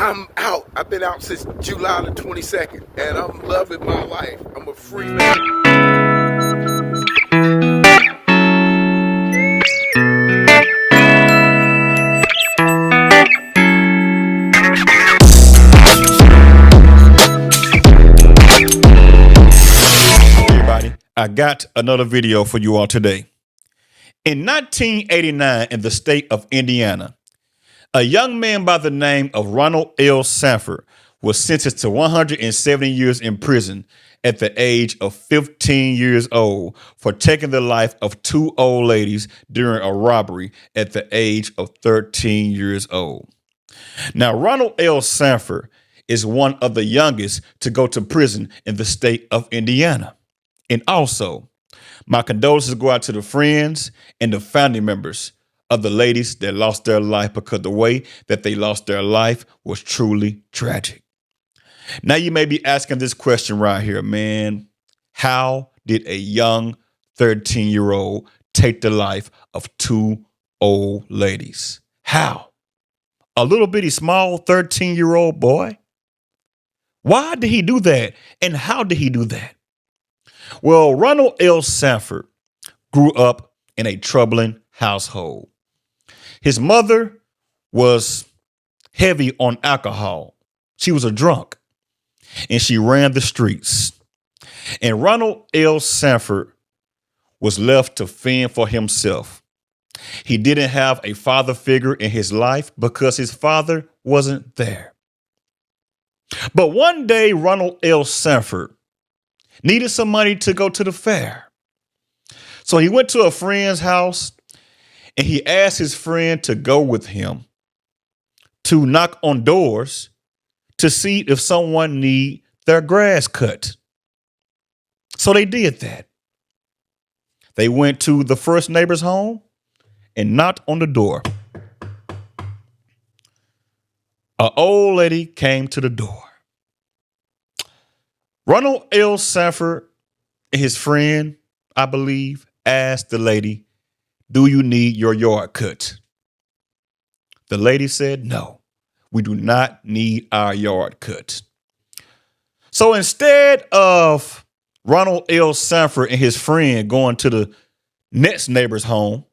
I'm out. I've been out since July the 22nd, and I'm loving my life. I'm a free man. I got another video for you all today. In 1989, in the state of Indiana, a young man by the name of Ronald L. Sanford was sentenced to 170 years in prison at the age of 15 years old for taking the life of two old ladies during a robbery at the age of 13 years old. Now, Ronald L. Sanford is one of the youngest to go to prison in the state of Indiana. And also, my condolences go out to the friends and the family members of the ladies that lost their life, because the way that they lost their life was truly tragic. Now you may be asking this question right here, man. How did a young 13-year-old take the life of two old ladies? How? A little bitty small 13-year-old boy? Why did he do that? And how did he do that? Well, Ronald L. Sanford grew up in a troubling household. His mother was heavy on alcohol. She was a drunk, and she ran the streets. And Ronald L. Sanford was left to fend for himself. He didn't have a father figure in his life because his father wasn't there. But one day, Ronald L. Sanford needed some money to go to the fair. So he went to a friend's house and he asked his friend to go with him to knock on doors to see if someone need their grass cut. So they did that. They went to the first neighbor's home and knocked on the door. An old lady came to the door. Ronald L. Sanford and his friend, I believe, asked the lady, "Do you need your yard cut?" The lady said, "No, we do not need our yard cut." So instead of Ronald L. Sanford and his friend going to the next neighbor's home,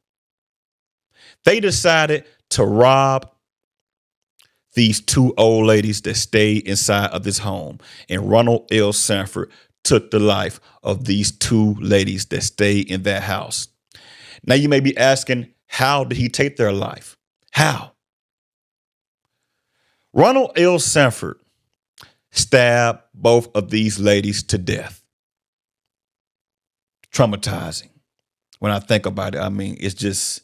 they decided to rob these two old ladies that stayed inside of this home. And Ronald L. Sanford took the life of these two ladies that stayed in that house. Now you may be asking, how did he take their life? How? Ronald L. Sanford stabbed both of these ladies to death. Traumatizing. When I think about it, I mean, it just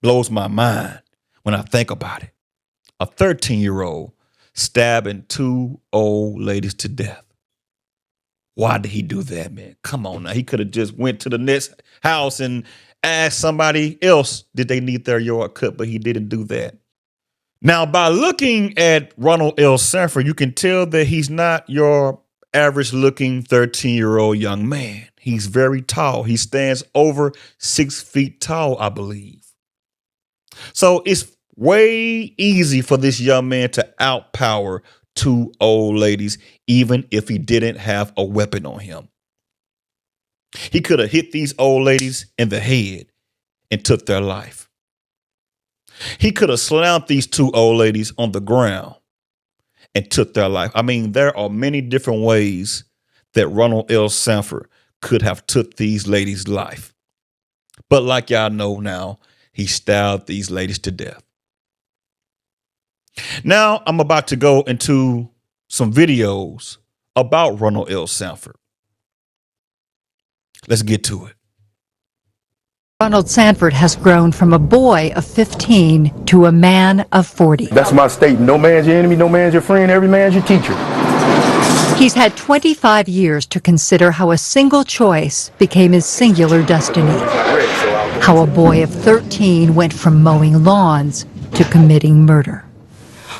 blows my mind when I think about it. A 13-year-old stabbing two old ladies to death. Why did he do that, man? Come on now. He could have just went to the next house and asked somebody else, did they need their yard cut? But he didn't do that. Now, by looking at Ronald L. Sanford, you can tell that he's not your average looking 13-year-old young man. He's very tall. He stands over 6 feet tall, I believe. So it's way easy for this young man to outpower two old ladies, even if he didn't have a weapon on him. He could have hit these old ladies in the head and took their life. He could have slammed these two old ladies on the ground and took their life. I mean, there are many different ways that Ronald L. Sanford could have took these ladies' life. But like y'all know now, he stabbed these ladies to death. Now I'm about to go into some videos about Ronald L. Sanford. Let's get to it. Ronald Sanford has grown from a boy of 15 to a man of 40. That's my statement. No man's your enemy, no man's your friend, every man's your teacher. He's had 25 years to consider how a single choice became his singular destiny. How a boy of 13 went from mowing lawns to committing murder.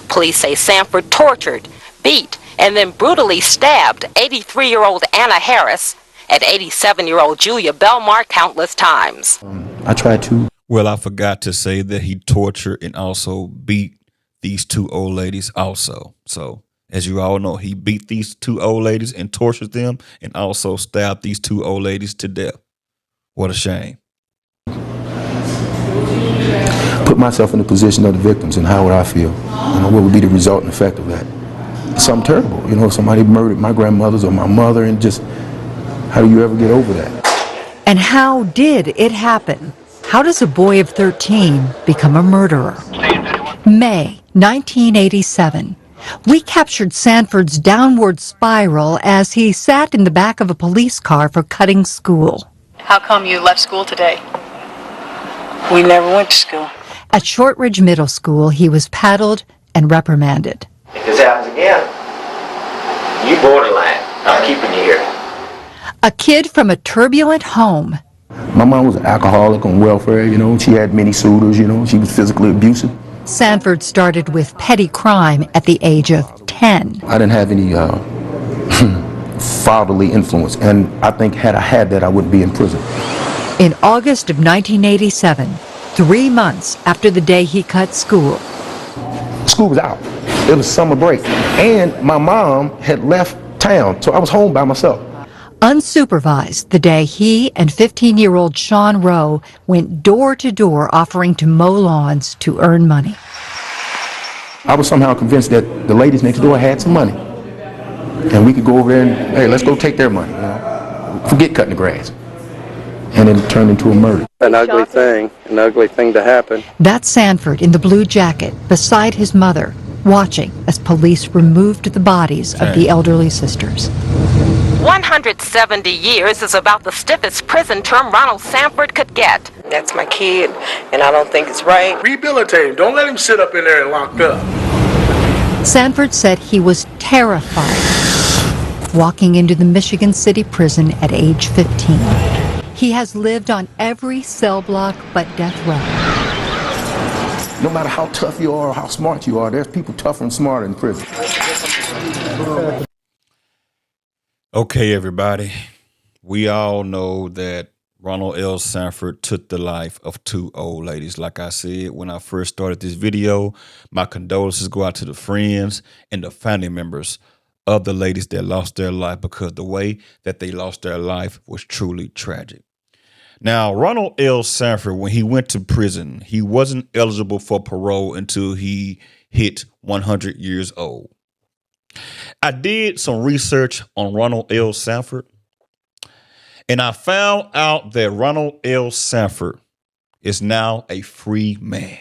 Police say Sanford tortured, beat, and then brutally stabbed 83-year-old Anna Harris and 87-year-old Julia Belmar countless times. Well, I forgot to say that he tortured and also beat these two old ladies also. So as you all know, he beat these two old ladies and tortured them and also stabbed these two old ladies to death. What a shame. Put myself in the position of the victims and how would I feel? What would be the resultant effect of that? It's something terrible. Somebody murdered my grandmothers or my mother, and just, how do you ever get over that? And how did it happen? How does a boy of 13 become a murderer? May 1987. We captured Sanford's downward spiral as he sat in the back of a police car for cutting school. How come you left school today? We never went to school. At Shortridge Middle School, he was paddled and reprimanded. If this happens again, you borderline. I'm keeping you here. A kid from a turbulent home. My mom was an alcoholic on welfare, She had many suitors, She was physically abusive. Sanford started with petty crime at the age of 10. I didn't have any fatherly influence, and I think had I had that, I wouldn't be in prison. In August of 1987, 3 months after the day he cut school, School was out. It was summer break, and my mom had left town, so I was home by myself. unsupervised, the day he and 15-year-old Sean Rowe went door to door offering to mow lawns to earn money. I was somehow convinced that the ladies next door had some money, and we could go over there and, hey, let's go take their money. Forget cutting the grass. And it turned into a murder. An ugly thing to happen. That's Sanford in the blue jacket beside his mother, watching as police removed the bodies of the elderly sisters. 170 years is about the stiffest prison term Ronald Sanford could get. That's my kid, and I don't think it's right. Rehabilitate him. Don't let him sit up in there and locked up. Sanford said he was terrified walking into the Michigan City prison at age 15. He has lived on every cell block but death row. No matter how tough you are or how smart you are, there's people tougher and smarter in prison. Okay, everybody. We all know that Ronald L. Sanford took the life of two old ladies. Like I said, when I first started this video, my condolences go out to the friends and the family members of the ladies that lost their life, because the way that they lost their life was truly tragic. Now, Ronald L. Sanford, when he went to prison, he wasn't eligible for parole until he hit 100 years old. I did some research on Ronald L. Sanford, and I found out that Ronald L. Sanford is now a free man.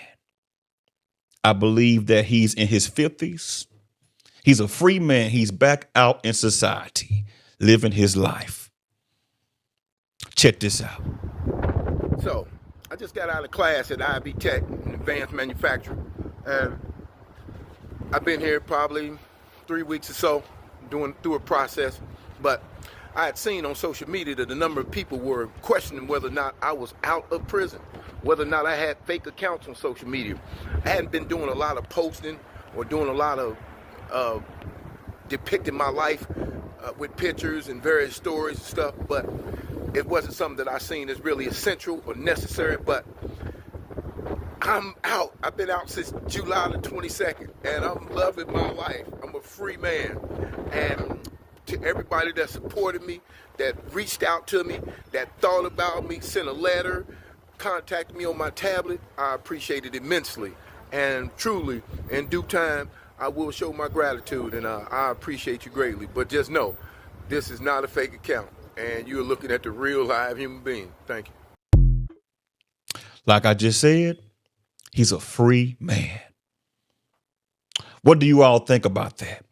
I believe that he's in his 50s. He's a free man. He's back out in society, living his life. Check this out. So, I just got out of class at IB Tech in advanced manufacturing. And I've been here probably 3 weeks or so, doing through a process. But I had seen on social media that a number of people were questioning whether or not I was out of prison, whether or not I had fake accounts on social media. I hadn't been doing a lot of posting or doing a lot of depicting my life with pictures and various stories and stuff, but it wasn't something that I seen as really essential or necessary. But I'm out. I've been out since July the 22nd, and I'm loving my life. I'm a free man. And to everybody that supported me, that reached out to me, that thought about me, sent a letter, contacted me on my tablet, I appreciate it immensely. And truly, in due time, I will show my gratitude, and I appreciate you greatly. But just know, this is not a fake account, and you're looking at the real live human being. Thank you. Like I just said, he's a free man. What do you all think about that?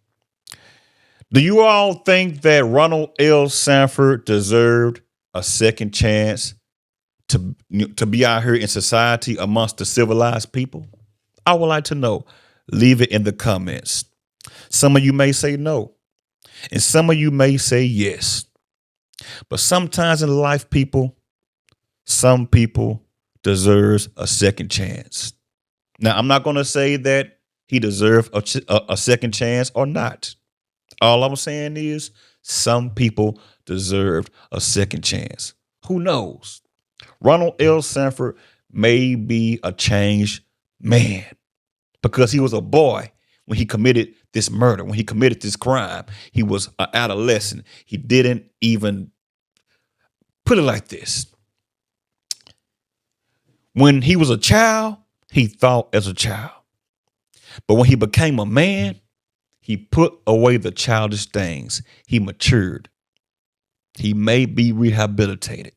Do you all think that Ronald L. Sanford deserved a second chance to be out here in society amongst the civilized people? I would like to know. Leave it in the comments. Some of you may say no, and some of you may say yes. But sometimes in life, some people deserve a second chance. Now, I'm not going to say that he deserved a second chance or not. All I'm saying is some people deserved a second chance. Who knows? Ronald L. Sanford may be a changed man. because he was a boy when he committed this murder, when he committed this crime. He was an adolescent. He didn't even put it like this. When he was a child, he thought as a child. But when he became a man, he put away the childish things. He matured. He may be rehabilitated.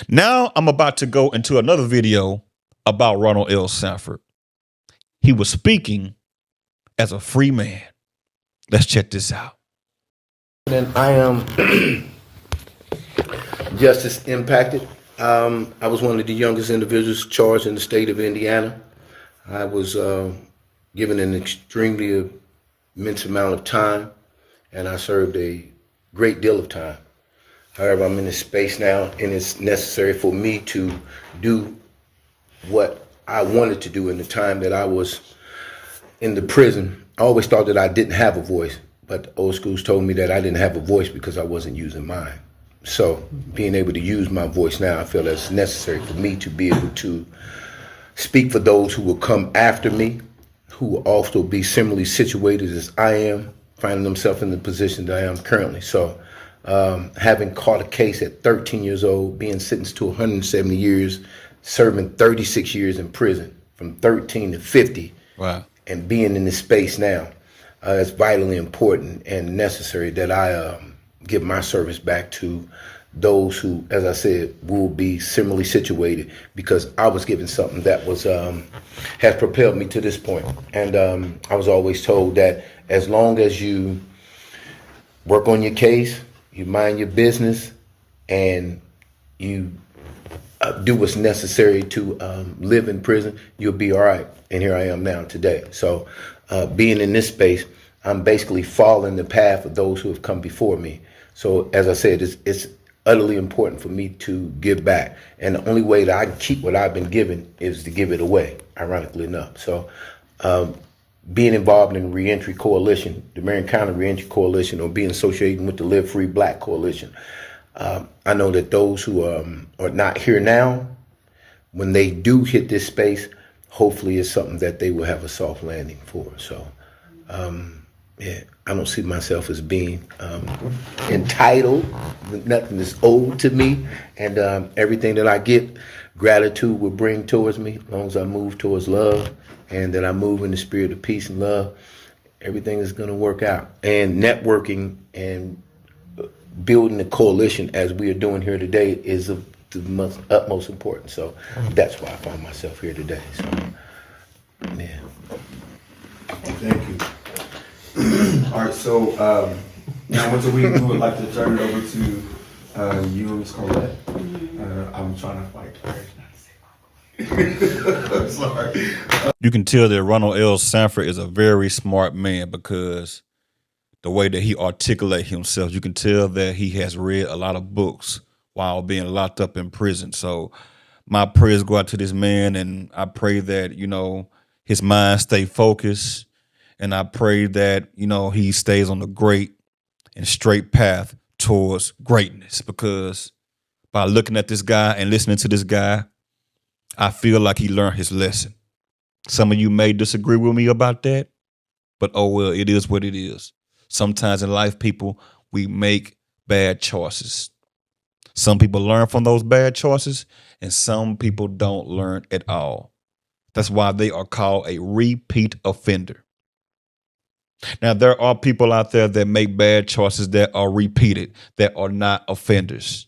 Now I'm about to go into another video about Ronald L. Sanford. He was speaking as a free man. Let's check this out. And I am justice impacted. I was one of the youngest individuals charged in the state of Indiana. I was given an extremely immense amount of time, and I served a great deal of time. However, I'm in this space now, and it's necessary for me to do what I wanted to do in the time that I was in the prison. I always thought that I didn't have a voice, but old schools told me that I didn't have a voice because I wasn't using mine. So being able to use my voice now, I feel that's necessary for me to be able to speak for those who will come after me, who will also be similarly situated as I am, finding themselves in the position that I am currently. So having caught a case at 13 years old, being sentenced to 170 years, serving 36 years in prison from 13 to 50, wow, and being in this space now, it's vitally important and necessary that I give my service back to those who, as I said, will be similarly situated, because I was given something that was has propelled me to this point. And I was always told that as long as you work on your case, you mind your business, and you do what's necessary to live in prison, you'll be all right. And here I am now today. So being in this space, I'm basically following the path of those who have come before me. So as I said, it's utterly important for me to give back. And the only way that I can keep what I've been given is to give it away, ironically enough. So being involved in the Reentry Coalition, the Marion County Reentry Coalition, or being associated with the Live Free Black Coalition, I know that those who are not here now, when they do hit this space, hopefully it's something that they will have a soft landing for. So, yeah, I don't see myself as being entitled. Nothing is owed to me, and everything that I get, gratitude will bring towards me, as long as I move towards love, and that I move in the spirit of peace and love. Everything is going to work out. And networking and building a coalition, as we are doing here today, is of the utmost importance. So that's why I find myself here today. So, yeah. Thank you. All right, so now once a week we would like to turn it over to you and Ms. Colette. I'm trying to fight. I'm sorry. You can tell that Ronald L. Sanford is a very smart man, because the way that he articulates himself, you can tell that he has read a lot of books while being locked up in prison. So my prayers go out to this man, and I pray that, you know, his mind stay focused, and I pray that, you know, he stays on the great and straight path towards greatness, because by looking at this guy and listening to this guy, I feel like he learned his lesson. Some of you may disagree with me about that, but oh well, it is what it is. Sometimes in life, people, we make bad choices. Some people learn from those bad choices, and some people don't learn at all. That's why they are called a repeat offender. Now, there are people out there that make bad choices that are repeated, that are not offenders.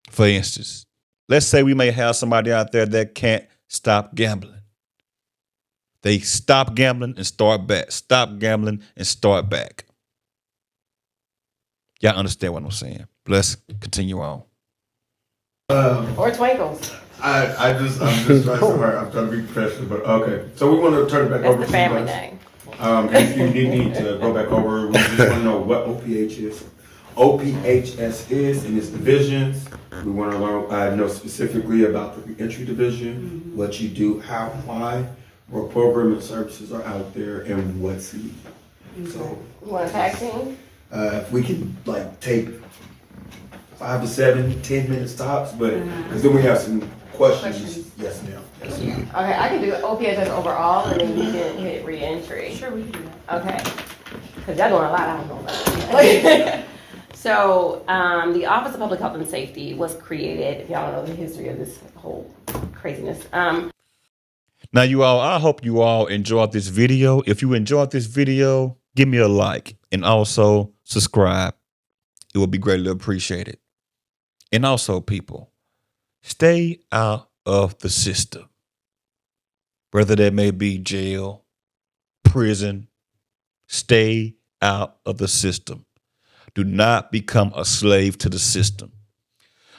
For instance, let's say we may have somebody out there that can't stop gambling. They stop gambling and start back. Stop gambling and start back. Y'all understand what I'm saying? Let's continue on. Or Twinkles. I'm just trying so hard. I'm trying to be professional, but okay. So we want to turn it back over That's the to family you guys. name. If you need to go back over, we just want to know what OPHS is and its divisions. We want to learn, know specifically about the reentry division, what you do, how, why, what program and services are out there, and what's needed. So, You want a tag team? if we can like take 5 to 7, 10 minutes tops, but because then we have some questions. Yes, ma'am. Okay, I can do OPSS overall, and then you can hit re-entry. Sure, we can do that. Okay. Because y'all doing a lot, I don't know about that. So, the Office of Public Health and Safety was created, if y'all don't know the history of this whole craziness. Now, you all, I hope you all enjoyed this video. If you enjoyed this video, give me a like and also subscribe. It would be greatly appreciated. And also, people, stay out of the system. Whether that may be jail, prison, stay out of the system. Do not become a slave to the system.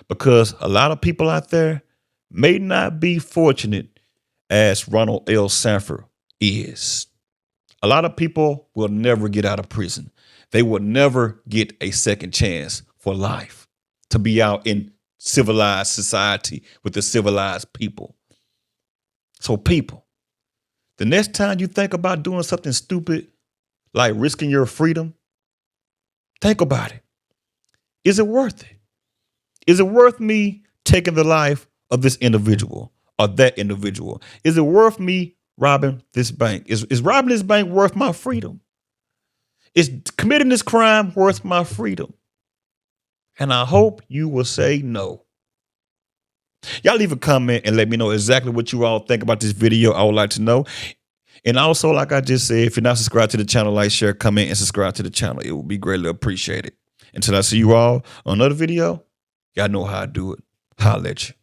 Because a lot of people out there may not be fortunate as Ronald L. Sanford is. A lot of people will never get out of prison. They will never get a second chance for life to be out in civilized society with the civilized people. So people, the next time you think about doing something stupid, like risking your freedom, think about it. Is it worth it? Is it worth me taking the life of this individual or that individual? Is it worth me robbing this bank? Is robbing this bank worth my freedom? Is committing this crime worth my freedom? And I hope you will say no. Y'all leave a comment and let me know exactly what you all think about this video. I would like to know. And also, like I just said, if you're not subscribed to the channel, like, share, comment, and subscribe to the channel. It would be greatly appreciated. Until I see you all on another video, y'all know how I do it. Holla at you.